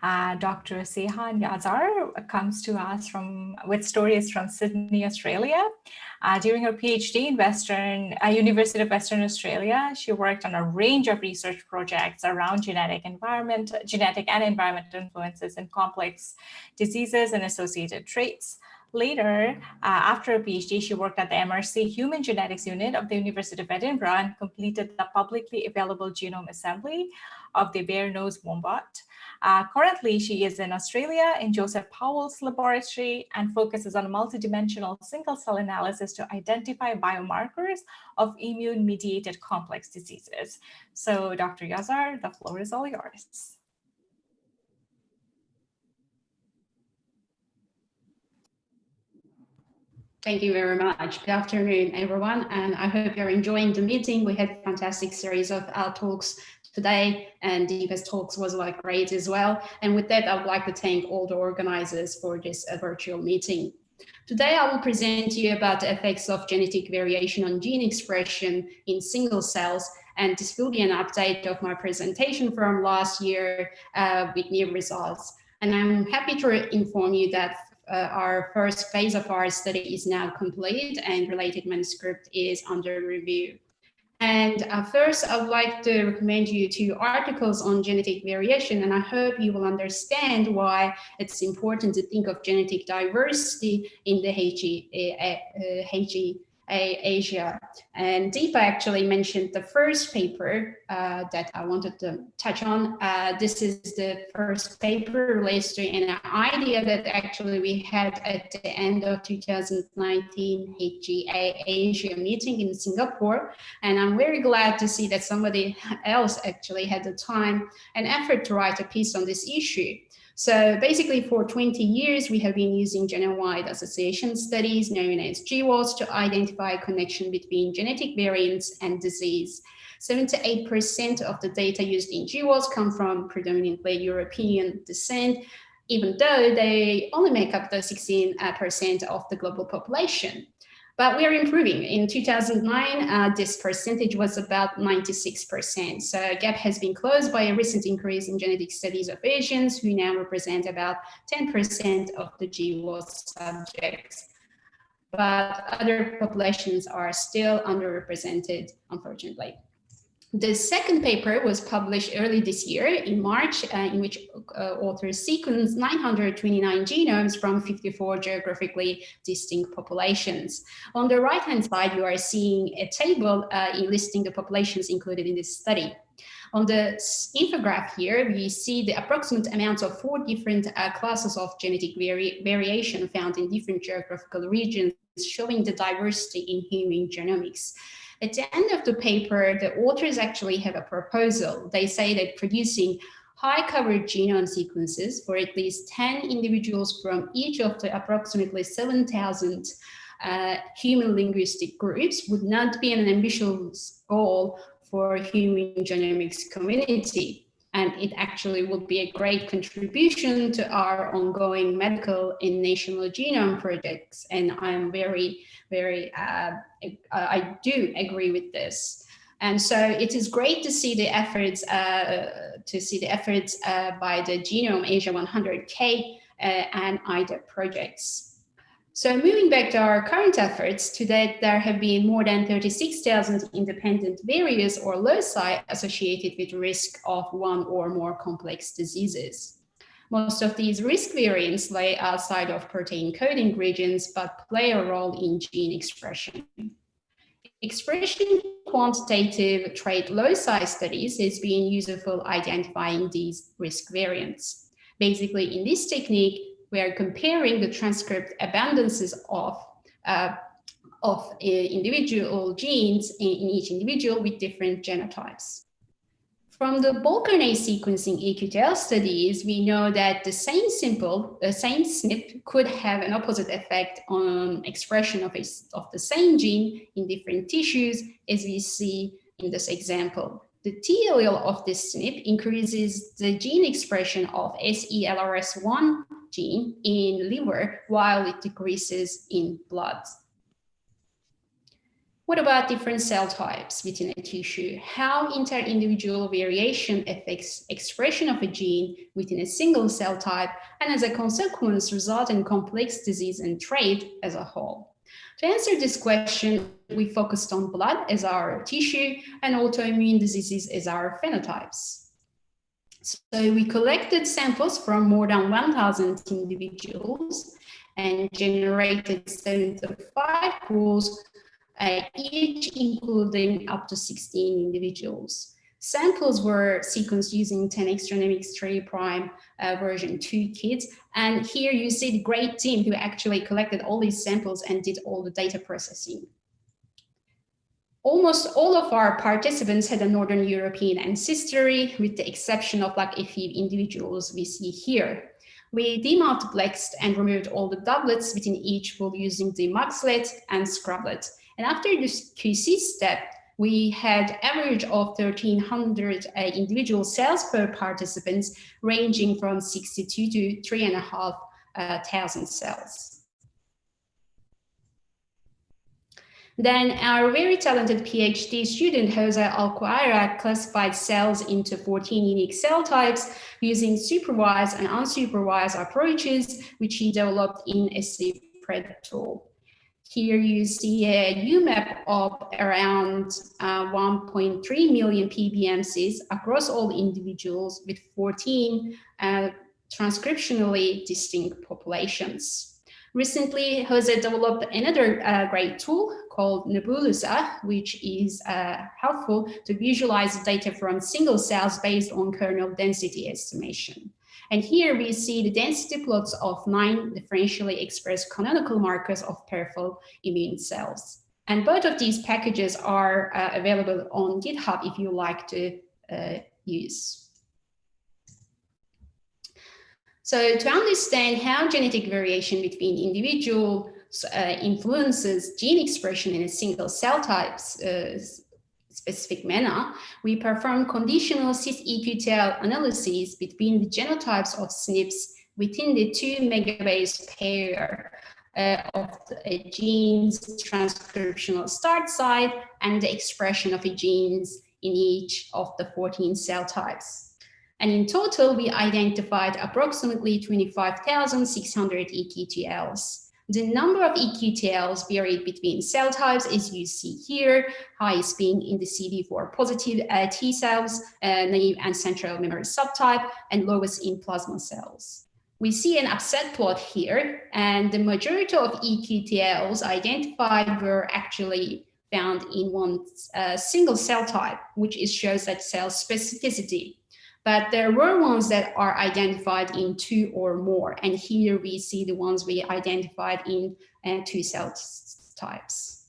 Dr. Seyhan Yazar comes to us with stories from Sydney, Australia. During her PhD in University of Western Australia, she worked on a range of research projects around genetic and environmental influences in complex diseases and associated traits. Later, after a PhD, she worked at the MRC Human Genetics Unit of the University of Edinburgh and completed the publicly available genome assembly of the bare-nosed wombat. Currently, she is in Australia in Joseph Powell's laboratory and focuses on multidimensional single-cell analysis to identify biomarkers of immune-mediated complex diseases. So, Dr. Yazar, the floor is all yours. Thank you very much. Good afternoon, everyone, and I hope you're enjoying the meeting. We had a fantastic series of talks today, and Deepa's talks was great as well. And with that, I would like to thank all the organizers for this virtual meeting. Today, I will present to you about the effects of genetic variation on gene expression in single cells, and this will be an update of my presentation from last year with new results. And I'm happy to inform you that our first phase of our study is now complete and related manuscript is under review. And first, I would like to recommend you 2 articles on genetic variation, and I hope you will understand why it's important to think of genetic diversity in the HCA Asia. And Deepa actually mentioned the first paper that I wanted to touch on. This is the first paper relates to an idea that actually we had at the end of 2019 HCA Asia meeting in Singapore. And I'm very glad to see that somebody else actually had the time and effort to write a piece on this issue. So basically for 20 years, we have been using genome-wide association studies known as GWAS to identify a connection between genetic variants and disease. 78% of the data used in GWAS come from predominantly European descent, even though they only make up the 16% of the global population. But we are improving. In 2009, this percentage was about 96%. So a gap has been closed by a recent increase in genetic studies of Asians, who now represent about 10% of the GWAS subjects. But other populations are still underrepresented, unfortunately. The second paper was published early this year in March, in which authors sequenced 929 genomes from 54 geographically distinct populations. On the right-hand side, you are seeing a table listing the populations included in this study. On the infograph here, we see the approximate amounts of 4 different classes of genetic variation found in different geographical regions, showing the diversity in human genomics. At the end of the paper, the authors actually have a proposal. They say that producing high coverage genome sequences for at least 10 individuals from each of the approximately 7,000 human linguistic groups would not be an ambitious goal for human genomics community. And it actually would be a great contribution to our ongoing medical and national genome projects. And I'm I do agree with this. And so it is great to see the efforts by the Genome Asia 100K and IDA projects. So moving back to our current efforts, to date there have been more than 36,000 independent variants or loci associated with risk of one or more complex diseases. Most of these risk variants lay outside of protein coding regions, but play a role in gene expression. Expression quantitative trait loci studies has been useful identifying these risk variants. Basically, in this technique, we are comparing the transcript abundances of individual genes in each individual with different genotypes. From the bulk RNA sequencing EQTL studies, we know that the same SNP could have an opposite effect on expression of the same gene in different tissues, as we see in this example. The T allele of this SNP increases the gene expression of SELRS1 gene in liver, while it decreases in blood. What about different cell types within a tissue? How inter-individual variation affects expression of a gene within a single cell type, and as a consequence, result in complex disease and trait as a whole? To answer this question, we focused on blood as our tissue and autoimmune diseases as our phenotypes. So we collected samples from more than 1,000 individuals and generated 75 pools, each including up to 16 individuals. Samples were sequenced using 10x genomics 3' version 2 kits. And here you see the great team who actually collected all these samples and did all the data processing. Almost all of our participants had a Northern European ancestry, with the exception of like a few individuals we see here. We demultiplexed and removed all the doublets within each pool using the muxlet and scrublet. And after this QC step, we had average of 1,300 individual cells per participants, ranging from 62 to 3,500 cells. Then our very talented PhD student, Jose Alquaira, classified cells into 14 unique cell types using supervised and unsupervised approaches, which he developed in a separate tool. Here you see a UMAP of around 1.3 million PBMCs across all individuals with 14 transcriptionally distinct populations. Recently, Jose developed another great tool called Nebulosa, which is helpful to visualize data from single cells based on kernel density estimation. And here we see the density plots of 9 differentially expressed canonical markers of peripheral immune cells. And both of these packages are available on GitHub if you like to use. So to understand how genetic variation between individuals influences gene expression in a single cell type's specific manner, we perform conditional cis-eqTL analyses between the genotypes of SNPs within the 2 megabase pair of a gene's transcriptional start site and the expression of the genes in each of the 14 cell types. And in total, we identified approximately 25,600 eqTLs. The number of eqTLs varied between cell types, as you see here, highest being in the CD4 positive T cells, naive and central memory subtype, and lowest in plasma cells. We see an upset plot here, and the majority of eqTLs identified were actually found in one single cell type, which shows that cell specificity. But there were ones that are identified in 2 or more. And here we see the ones we identified in 2 cell types.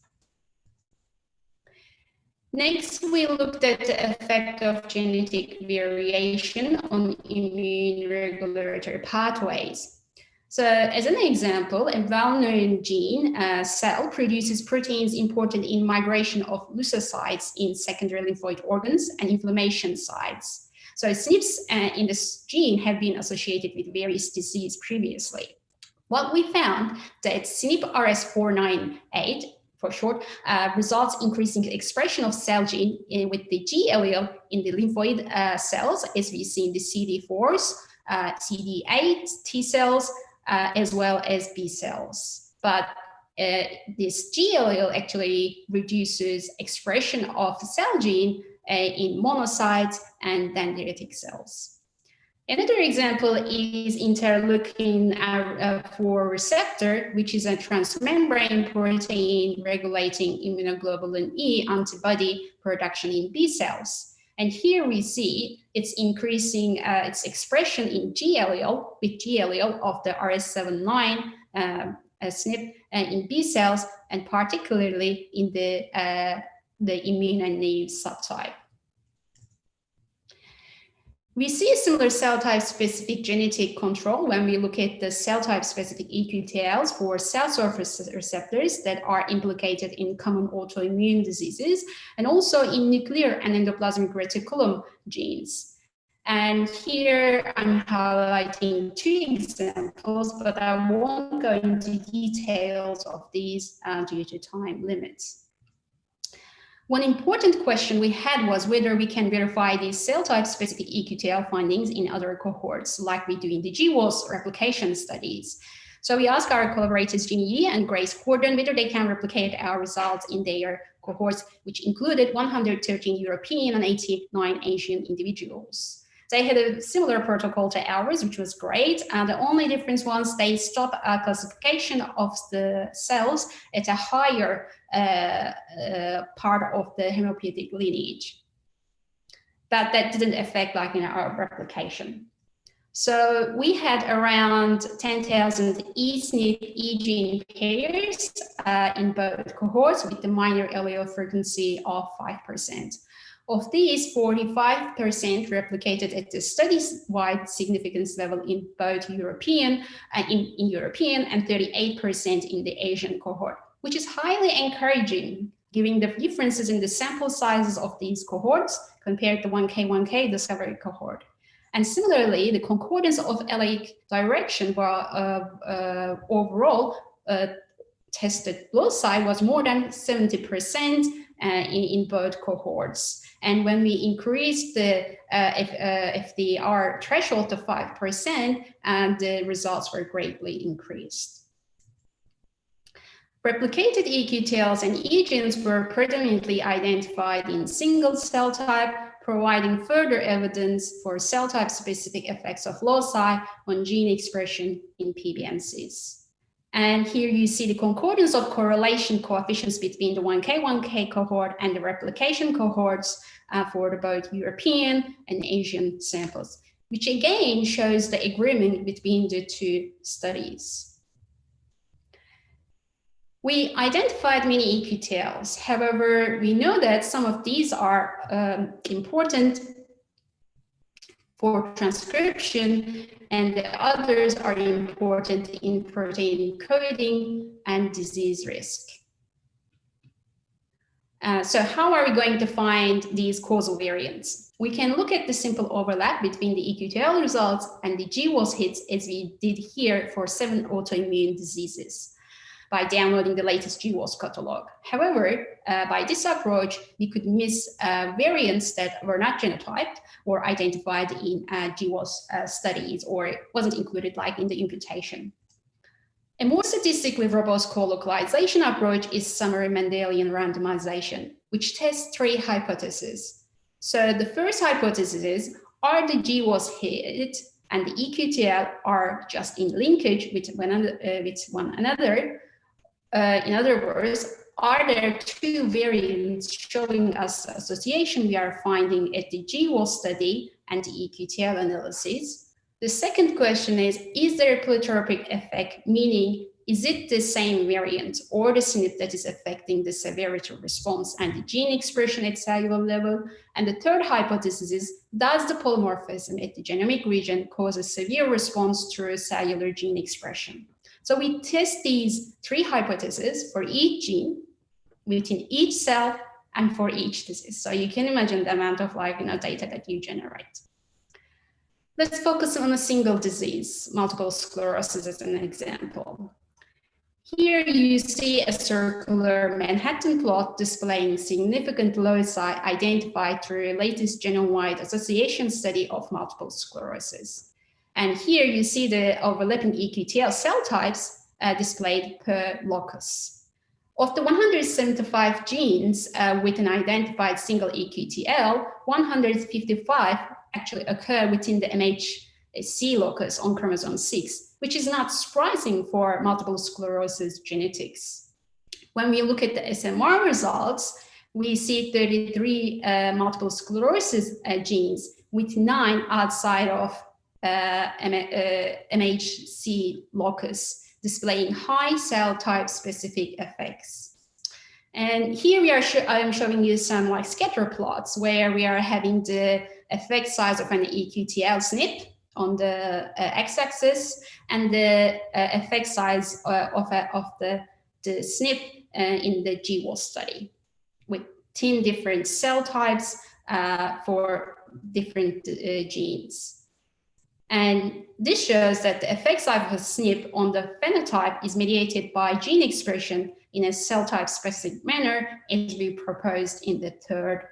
Next, we looked at the effect of genetic variation on immune regulatory pathways. So as an example, a well-known gene cell produces proteins important in migration of leukocytes in secondary lymphoid organs and inflammation sites. So SNPs in this gene have been associated with various diseases previously. What we found that SNP rs498, for short, results increasing expression of cell gene with the G allele in the lymphoid cells, as we see in the CD4s, CD8 T cells, as well as B cells. But this G allele actually reduces expression of cell gene in monocytes and dendritic cells. Another example is interleukin-4 receptor, which is a transmembrane protein regulating immunoglobulin E antibody production in B cells. And here we see it's increasing its expression in G allele, with G allele of the rs79 SNP in B cells, and particularly in the immune and naive subtype. We see a similar cell type specific genetic control when we look at the cell type specific eqTLs for cell surface receptors that are implicated in common autoimmune diseases, and also in nuclear and endoplasmic reticulum genes. And here I'm highlighting 2 examples, but I won't go into details of these due to time limits. One important question we had was whether we can verify these cell type specific EQTL findings in other cohorts, like we do in the GWAS replication studies. So we asked our collaborators, Jeannie Yi and Grace Gordon, whether they can replicate our results in their cohorts, which included 113 European and 89 Asian individuals. They had a similar protocol to ours, which was great. And the only difference was they stopped classification of the cells at a higher part of the hematopoietic lineage. But that didn't affect our replication. So we had around 10,000 eSNP e-gene pairs in both cohorts with the minor allele frequency of 5%. Of these, 45% replicated at the study-wide significance level in both European and 38% in the Asian cohort, which is highly encouraging, given the differences in the sample sizes of these cohorts compared to 1K discovery cohort. And similarly, the concordance of allelic direction overall tested loci was more than 70% in both cohorts. And when we increased the FDR threshold to 5%, the results were greatly increased. Replicated EQTLs and e-genes were predominantly identified in single cell type, providing further evidence for cell type specific effects of loci on gene expression in PBMCs. And here you see the concordance of correlation coefficients between the 1K cohort and the replication cohorts for both European and Asian samples, which again shows the agreement between the two studies. We identified many EQTLs. However, we know that some of these are important for transcription, and the others are important in protein encoding and disease risk. So how are we going to find these causal variants? We can look at the simple overlap between the EQTL results and the GWAS hits, as we did here for 7 autoimmune diseases, by downloading the latest GWAS catalog. However, by this approach, we could miss variants that were not genotyped or identified in GWAS studies, or wasn't included like in the imputation. A more statistically robust co-localization approach is summary Mendelian randomization, which tests 3 hypotheses. So the first hypothesis is, are the GWAS hit and the EQTL are just in linkage with one another? In other words, are there 2 variants showing us the association we are finding at the GWAS study and the EQTL analysis? The second question is there a pleiotropic effect, meaning is it the same variant or the SNP that is affecting the severity response and the gene expression at cellular level? And the third hypothesis is, does the polymorphism at the genomic region cause a severe response through cellular gene expression? So we test these 3 hypotheses for each gene within each cell and for each disease. So you can imagine the amount of data that you generate. Let's focus on a single disease, multiple sclerosis as an example. Here you see a circular Manhattan plot displaying significant loci identified through a latest genome-wide association study of multiple sclerosis. And here you see the overlapping EQTL cell types displayed per locus. Of the 175 genes with an identified single EQTL, 155 actually occur within the MHC locus on chromosome 6, which is not surprising for multiple sclerosis genetics. When we look at the SMR results, we see 33 multiple sclerosis genes with 9 outside of MHC locus, displaying high cell type specific effects. And here I am showing you some scatter plots where we are having the effect size of an EQTL SNP on the x-axis and the effect size of the SNP in the GWAS study with 10 different cell types for different genes. And this shows that the effect size of a SNP on the phenotype is mediated by gene expression in a cell type specific manner as we proposed in the third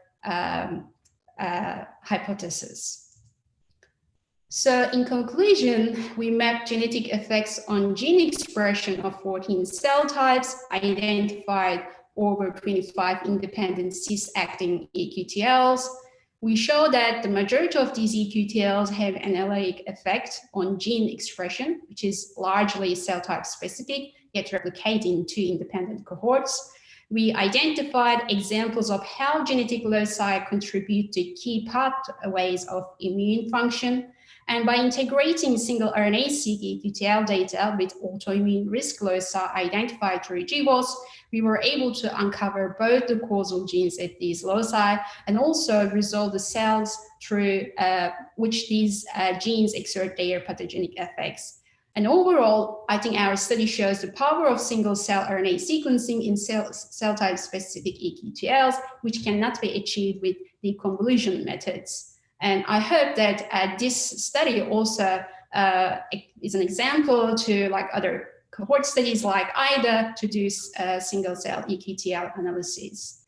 hypothesis. So in conclusion, we mapped genetic effects on gene expression of 14 cell types, identified over 25 independent cis-acting EQTLs. We show that the majority of these EQTLs have an allelic effect on gene expression, which is largely cell type specific, yet replicating in 2 independent cohorts. We identified examples of how genetic loci contribute to key pathways of immune function. And by integrating single RNA-seq EQTL data with autoimmune risk loci identified through GWAS, we were able to uncover both the causal genes at these loci and also resolve the cells through which these genes exert their pathogenic effects. And overall, I think our study shows the power of single-cell RNA sequencing in cell type-specific EQTLs, which cannot be achieved with deconvolution methods. And I hope that this study also is an example to like other cohort studies like IDA to do single-cell EQTL analysis.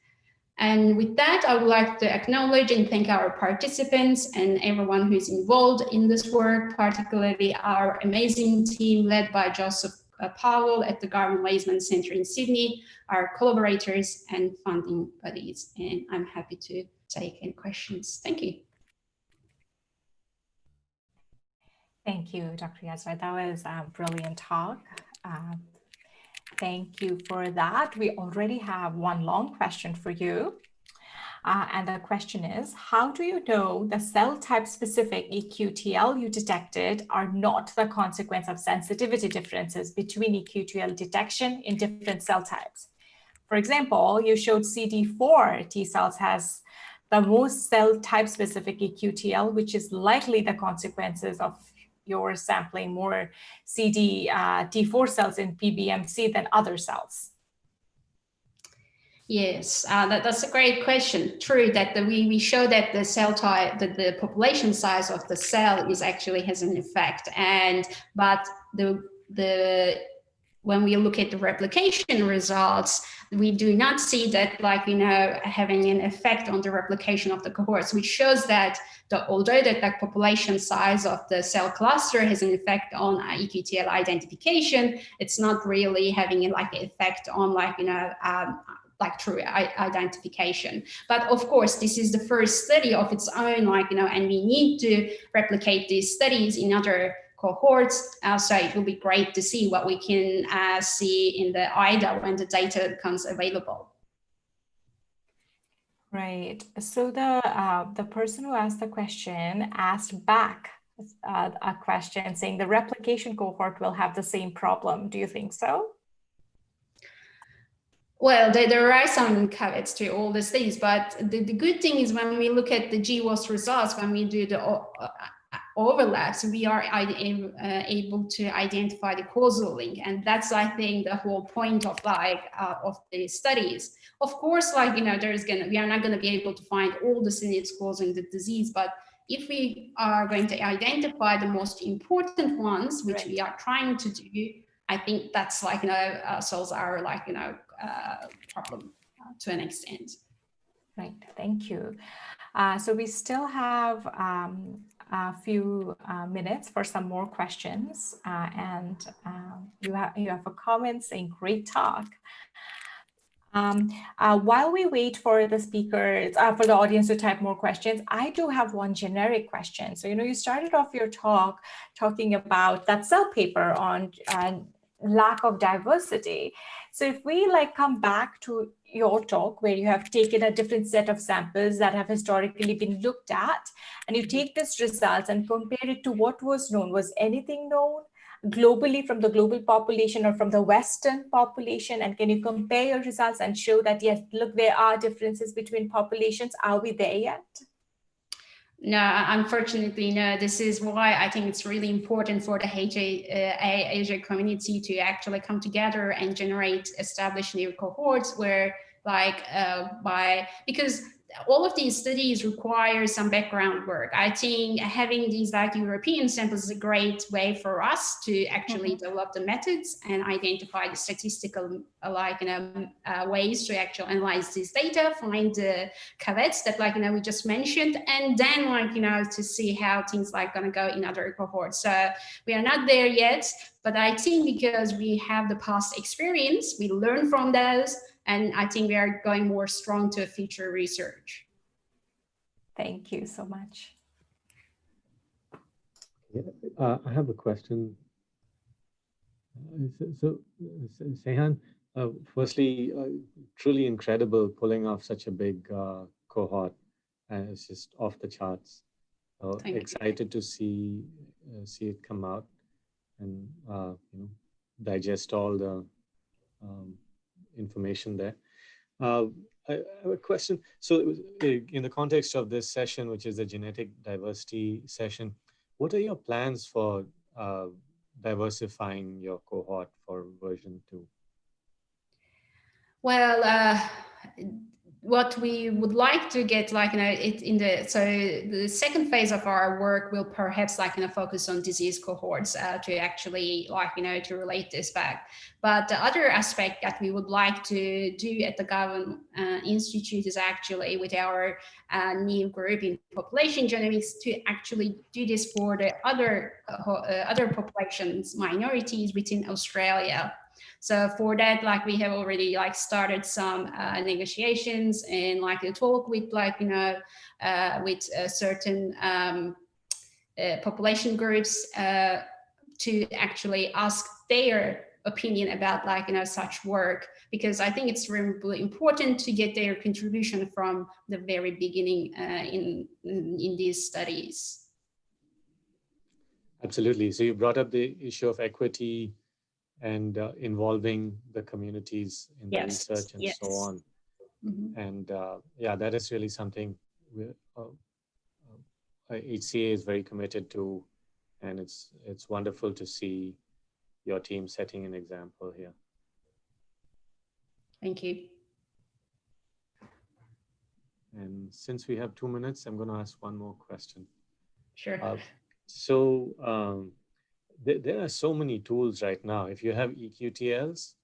And with that, I would like to acknowledge and thank our participants and everyone who's involved in this work, particularly our amazing team led by Joseph Powell at the Garvin Weizmann Center in Sydney, our collaborators and funding buddies. And I'm happy to take any questions. Thank you. Thank you, Dr. Yazar. That was a brilliant talk. Thank you for that. We already have one long question for you. And the question is, how do you know the cell type specific EQTL you detected are not the consequence of sensitivity differences between EQTL detection in different cell types? For example, you showed CD4 T cells has the most cell type specific EQTL, which is likely the consequences of your sampling more T4 cells in PBMC than other cells? Yes, that's a great question. True that we show that the cell type, that the population size of the cell is actually has an effect, but when we look at the replication results, we do not see that, like, having an effect on the replication of the cohorts, which shows that although that the population size of the cell cluster has an effect on EQTL identification, it's not really having an effect on true identification. But of course, this is the first study of its own, and we need to replicate these studies in other cohorts. So it will be great to see what we can see in the IDA when the data becomes available. Right. So the person who asked the question asked back a question saying the replication cohort will have the same problem. Do you think so? Well, there are some caveats to all these things, but the good thing is when we look at the GWAS results, when we do the overlaps, we are able to identify the causal link, and that's, I think, the whole point of the studies. Of course, we are not going to be able to find all the synods causing the disease, but if we are going to identify the most important ones, which we are trying to do, I think that's solves our problem to an extent. Right. Thank you. So we still have a few minutes for some more questions, and you have a comment saying great talk. While we wait for the speakers, for the audience to type more questions, I do have one generic question. So, you started off your talk talking about that cell paper on lack of diversity. So if we come back to your talk where you have taken a different set of samples that have historically been looked at, and you take this results and compare it to what was known, was anything known globally from the global population or from the Western population? And can you compare your results and show that, yes, look, there are differences between populations? Are we there yet? No, unfortunately, no. This is why I think it's really important for the HCA community to actually come together and establish new cohorts where because all of these studies require some background work. I think having these like European samples is a great way for us to actually develop the methods and identify the statistical ways to actually analyze this data, find the caveats that we just mentioned, and then to see how things gonna go in other cohorts. So we are not there yet, but I think because we have the past experience, we learn from those, and I think we are going more strong to future research. Thank you so much. Yeah, I have a question. So Seyhan, firstly, truly incredible pulling off such a big cohort. It's just off the charts. Excited to see it come out and digest all the information there. I have a question. So in the context of this session, which is the genetic diversity session, what are your plans for diversifying your cohort for version 2? Well, what we would like to get the second phase of our work will perhaps focus on disease cohorts to actually to relate this back. But the other aspect that we would like to do at the Garvan Institute is actually with our new group in population genomics to actually do this for the other populations, minorities within Australia. So for that, we have already started some negotiations and a talk with certain population groups to actually ask their opinion about such work, because I think it's really important to get their contribution from the very beginning in these studies. Absolutely. So you brought up the issue of equity and involving the communities in the research and so on. And yeah, that is really something HCA is very committed to, and it's wonderful to see your team setting an example here. Thank you. And since we have 2 minutes, I'm going to ask one more question. Sure. There are so many tools right now. If you have EQTLs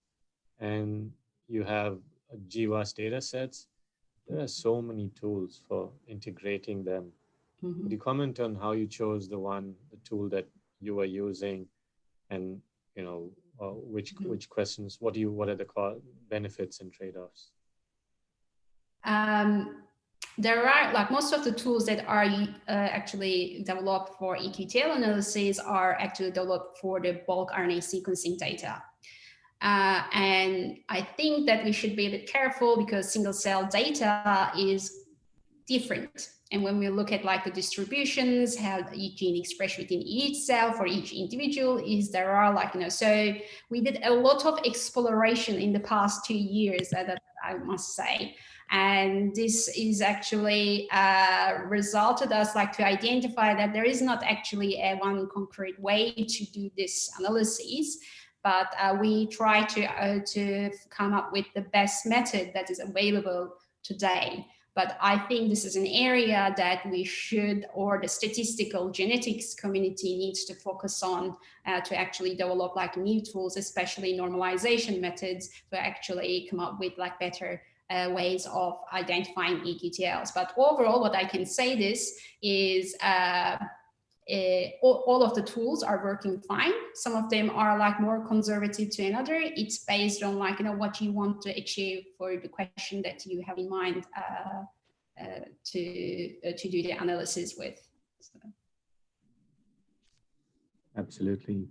and you have GWAS data sets, there are so many tools for integrating them. Could you comment on how you chose the tool that you were using, and which questions? What are the benefits and trade-offs? There are most of the tools that are actually developed for EQTL analysis are actually developed for the bulk RNA sequencing data. And I think that we should be a bit careful because single cell data is different. And when we look at the distributions, how each gene expressed within each cell for each individual there are so we did a lot of exploration in the past 2 years, that I must say. And this is actually resulted us to identify that there is not actually one concrete way to do this analysis, but we try to come up with the best method that is available today. But I think this is an area that we should, or the statistical genetics community needs to focus on to actually develop new tools, especially normalization methods, to actually come up with better ways of identifying EQTLs. But overall, what I can say is all of the tools are working fine. Some of them are more conservative to another. It's based on what you want to achieve for the question that you have in mind to do the analysis with. So. Absolutely.